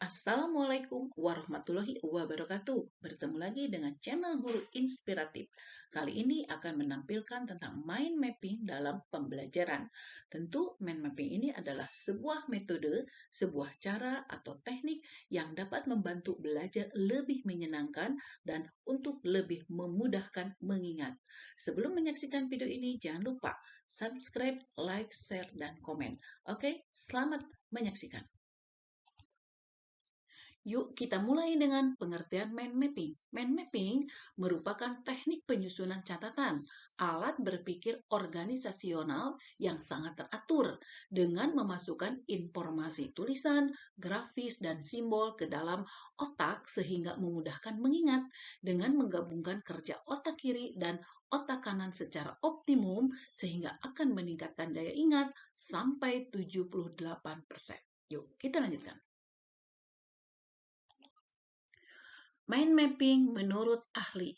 Assalamualaikum warahmatullahi wabarakatuh. Bertemu lagi dengan channel Guru Inspiratif. Kali ini akan menampilkan tentang mind mapping dalam pembelajaran. Tentu mind mapping ini adalah sebuah metode, sebuah cara atau teknik yang dapat membantu belajar lebih menyenangkan dan untuk lebih memudahkan mengingat. Sebelum menyaksikan video ini, jangan lupa subscribe, like, share, dan komen. Oke, selamat menyaksikan. Yuk kita mulai dengan pengertian mind mapping. Mind mapping merupakan teknik penyusunan catatan, alat berpikir organisasional yang sangat teratur dengan memasukkan informasi tulisan, grafis, dan simbol ke dalam otak sehingga memudahkan mengingat dengan menggabungkan kerja otak kiri dan otak kanan secara optimum sehingga akan meningkatkan daya ingat sampai 78%. Yuk, kita lanjutkan. Mind mapping menurut ahli.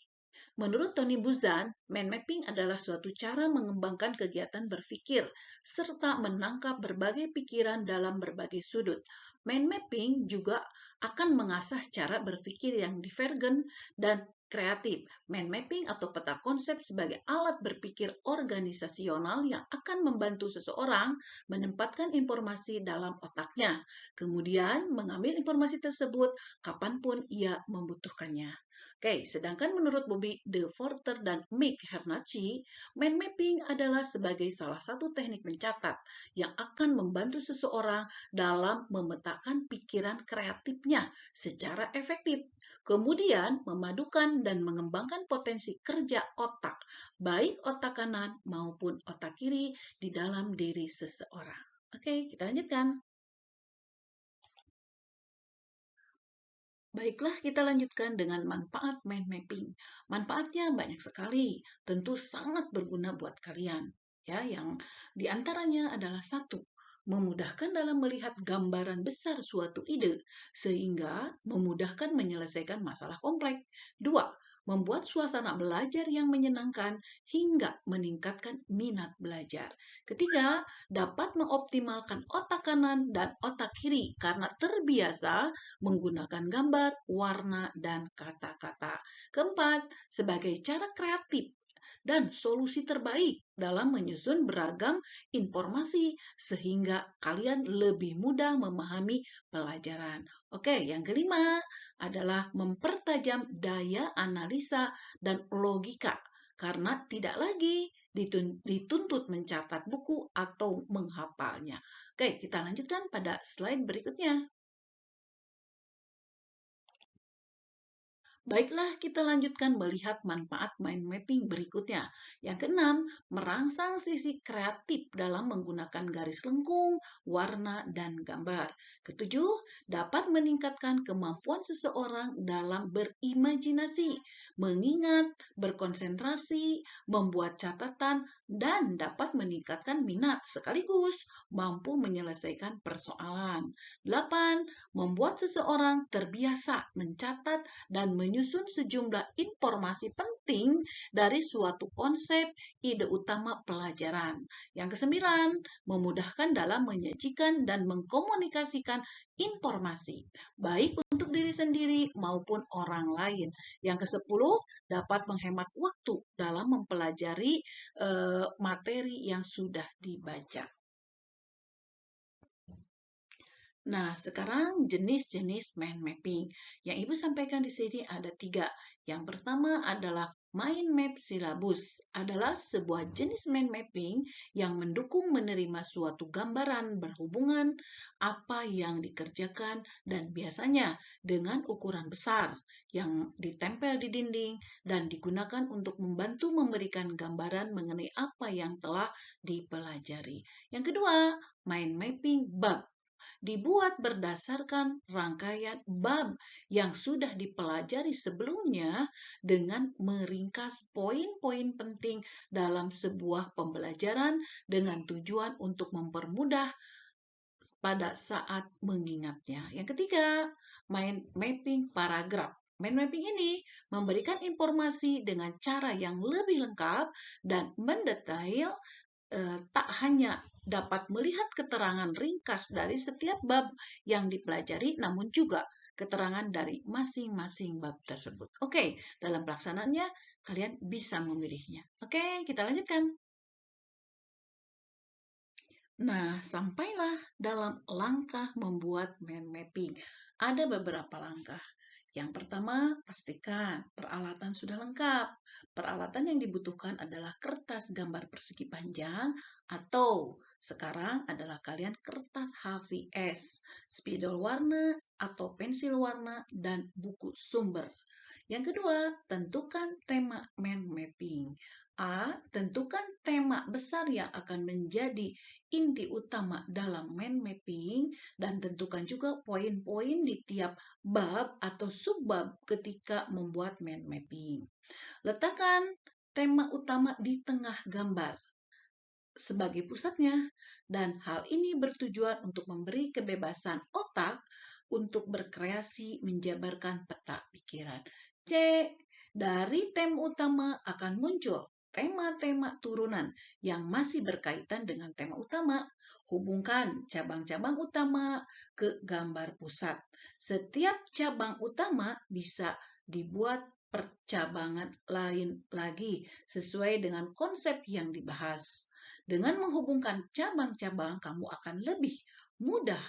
Menurut Tony Buzan, mind mapping adalah suatu cara mengembangkan kegiatan berpikir serta menangkap berbagai pikiran dalam berbagai sudut. Mind mapping juga akan mengasah cara berpikir yang divergen dan kreatif. Mind mapping atau peta konsep sebagai alat berpikir organisasional yang akan membantu seseorang menempatkan informasi dalam otaknya, kemudian mengambil informasi tersebut kapanpun ia membutuhkannya. Oke, sedangkan menurut Bobby De Forter dan Mick Hernacci, mind mapping adalah sebagai salah satu teknik mencatat yang akan membantu seseorang dalam memetakan pikiran kreatifnya secara efektif. Kemudian memadukan dan mengembangkan potensi kerja otak, baik otak kanan maupun otak kiri di dalam diri seseorang. Oke, kita lanjutkan. Baiklah, kita lanjutkan dengan manfaat mind mapping. Manfaatnya banyak sekali, tentu sangat berguna buat kalian. Ya, yang diantaranya adalah satu, memudahkan dalam melihat gambaran besar suatu ide, sehingga memudahkan menyelesaikan masalah kompleks. Dua, membuat suasana belajar yang menyenangkan hingga meningkatkan minat belajar. Ketiga, dapat mengoptimalkan otak kanan dan otak kiri karena terbiasa menggunakan gambar, warna, dan kata-kata. Keempat, sebagai cara kreatif dan solusi terbaik dalam menyusun beragam informasi sehingga kalian lebih mudah memahami pelajaran. Oke, yang kelima adalah mempertajam daya analisa dan logika karena tidak lagi dituntut mencatat buku atau menghafalnya. Oke, kita lanjutkan pada slide berikutnya. Baiklah, kita lanjutkan melihat manfaat mind mapping berikutnya. Yang keenam, merangsang sisi kreatif dalam menggunakan garis lengkung, warna, dan gambar. Ketujuh, dapat meningkatkan kemampuan seseorang dalam berimajinasi, mengingat, berkonsentrasi, membuat catatan, dan dapat meningkatkan minat sekaligus mampu menyelesaikan persoalan. Delapan, membuat seseorang terbiasa mencatat dan menyusun sejumlah informasi penting dari suatu konsep ide utama pelajaran. Yang kesembilan, memudahkan dalam menyajikan dan mengkomunikasikan informasi, baik untuk diri sendiri maupun orang lain. Yang kesepuluh, dapat menghemat waktu dalam mempelajari materi yang sudah dibaca. Nah, sekarang jenis-jenis mind mapping. Yang Ibu sampaikan di sini ada 3. Yang pertama adalah mind map silabus. Adalah sebuah jenis mind mapping yang mendukung menerima suatu gambaran berhubungan apa yang dikerjakan dan biasanya dengan ukuran besar yang ditempel di dinding dan digunakan untuk membantu memberikan gambaran mengenai apa yang telah dipelajari. Yang kedua, mind mapping bab. Dibuat berdasarkan rangkaian bab yang sudah dipelajari sebelumnya dengan meringkas poin-poin penting dalam sebuah pembelajaran dengan tujuan untuk mempermudah pada saat mengingatnya. Yang ketiga, mind mapping paragraf. Mind mapping ini memberikan informasi dengan cara yang lebih lengkap dan mendetail, tak hanya dapat melihat keterangan ringkas dari setiap bab yang dipelajari, namun juga keterangan dari masing-masing bab tersebut. Oke, dalam pelaksanaannya kalian bisa memilihnya. Oke, kita lanjutkan. Nah, sampailah dalam langkah membuat mind mapping. Ada beberapa langkah. Yang pertama, pastikan peralatan sudah lengkap. Peralatan yang dibutuhkan adalah kertas gambar persegi panjang atau sekarang adalah kalian kertas HVS, spidol warna atau pensil warna, dan buku sumber. Yang kedua, tentukan tema mind mapping. A. Tentukan tema besar yang akan menjadi inti utama dalam mind mapping dan tentukan juga poin-poin di tiap bab atau subbab ketika membuat mind mapping. Letakkan tema utama di tengah gambar sebagai pusatnya dan hal ini bertujuan untuk memberi kebebasan otak untuk berkreasi menjabarkan peta pikiran. C. Dari tema utama akan muncul tema-tema turunan yang masih berkaitan dengan tema utama. Hubungkan cabang-cabang utama ke gambar pusat. Setiap cabang utama bisa dibuat percabangan lain lagi sesuai dengan konsep yang dibahas. Dengan menghubungkan cabang-cabang, kamu akan lebih mudah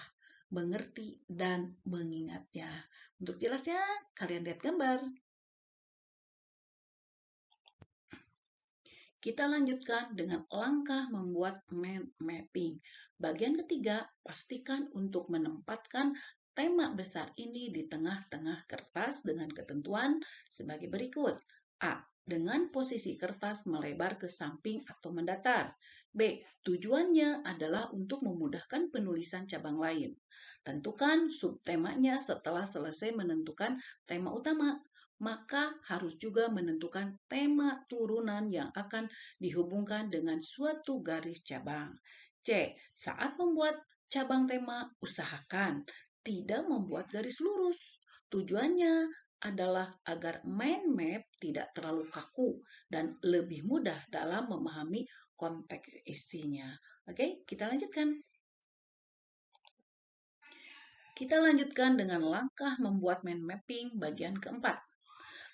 mengerti dan mengingatnya. Untuk jelasnya, kalian lihat gambar. Kita lanjutkan dengan langkah membuat mind mapping. Bagian ketiga, pastikan untuk menempatkan tema besar ini di tengah-tengah kertas dengan ketentuan sebagai berikut. A. Dengan posisi kertas melebar ke samping atau mendatar. B. Tujuannya adalah untuk memudahkan penulisan cabang lain. Tentukan subtemanya setelah selesai menentukan tema utama. Maka harus juga menentukan tema turunan yang akan dihubungkan dengan suatu garis cabang. C. Saat membuat cabang tema, usahakan tidak membuat garis lurus. Tujuannya adalah agar mind map tidak terlalu kaku dan lebih mudah dalam memahami konteks isinya. Oke, kita lanjutkan. Kita lanjutkan dengan langkah membuat mind mapping bagian keempat.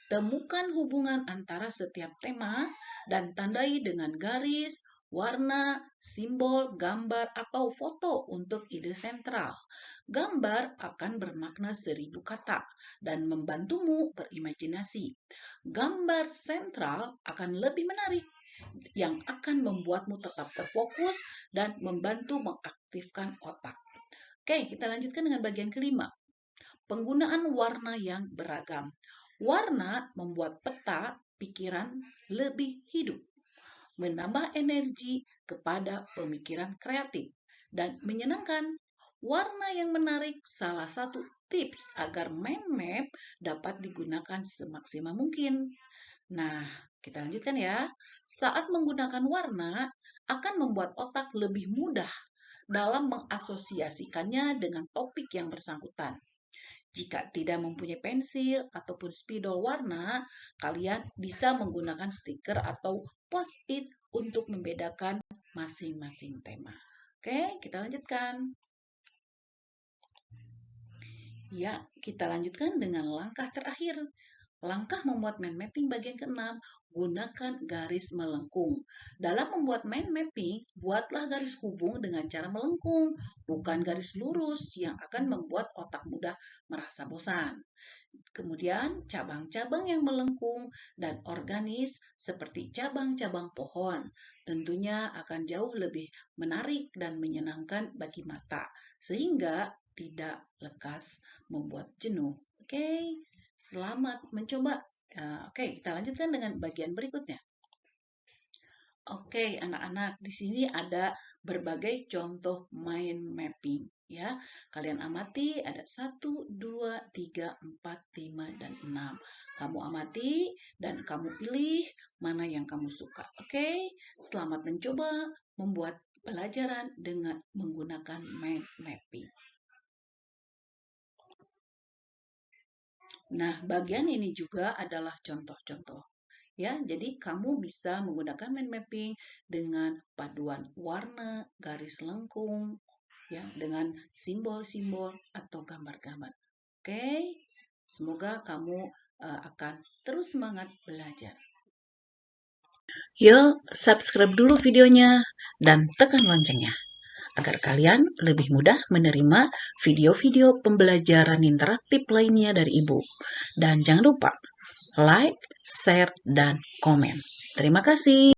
Temukan hubungan antara setiap tema dan tandai dengan garis, warna, simbol, gambar, atau foto untuk ide sentral. Gambar akan bermakna 1000 kata dan membantumu berimajinasi. Gambar sentral akan lebih menarik yang akan membuatmu tetap terfokus dan membantu mengaktifkan otak. Oke, kita lanjutkan dengan bagian kelima. Penggunaan warna yang beragam. Warna membuat peta pikiran lebih hidup, menambah energi kepada pemikiran kreatif, dan menyenangkan. Warna yang menarik salah satu tips agar mind map dapat digunakan semaksimal mungkin. Nah, kita lanjutkan ya. Saat menggunakan warna akan membuat otak lebih mudah dalam mengasosiasikannya dengan topik yang bersangkutan. Jika tidak mempunyai pensil ataupun spidol warna, kalian bisa menggunakan stiker atau post-it untuk membedakan masing-masing tema. Oke, kita lanjutkan. Ya, kita lanjutkan dengan langkah terakhir. Langkah membuat mind mapping bagian ke-6, gunakan garis melengkung. Dalam membuat mind mapping, buatlah garis hubung dengan cara melengkung, bukan garis lurus yang akan membuat otak mudah merasa bosan. Kemudian, cabang-cabang yang melengkung dan organis seperti cabang-cabang pohon tentunya akan jauh lebih menarik dan menyenangkan bagi mata, sehingga tidak lekas membuat jenuh. Oke. Selamat mencoba. Oke, kita lanjutkan dengan bagian berikutnya. Oke, anak-anak, di sini ada berbagai contoh mind mapping. Ya, kalian amati ada 1, 2, 3, 4, 5, dan 6. Kamu amati dan kamu pilih mana yang kamu suka. Oke, selamat mencoba membuat pelajaran dengan menggunakan mind mapping. Nah, bagian ini juga adalah contoh-contoh. Ya, jadi kamu bisa menggunakan mind mapping dengan paduan warna, garis lengkung, ya, dengan simbol-simbol atau gambar-gambar. Oke, semoga kamu akan terus semangat belajar. Yuk, subscribe dulu videonya dan tekan loncengnya agar kalian lebih mudah menerima video-video pembelajaran interaktif lainnya dari Ibu. Dan jangan lupa like, share, dan komen. Terima kasih.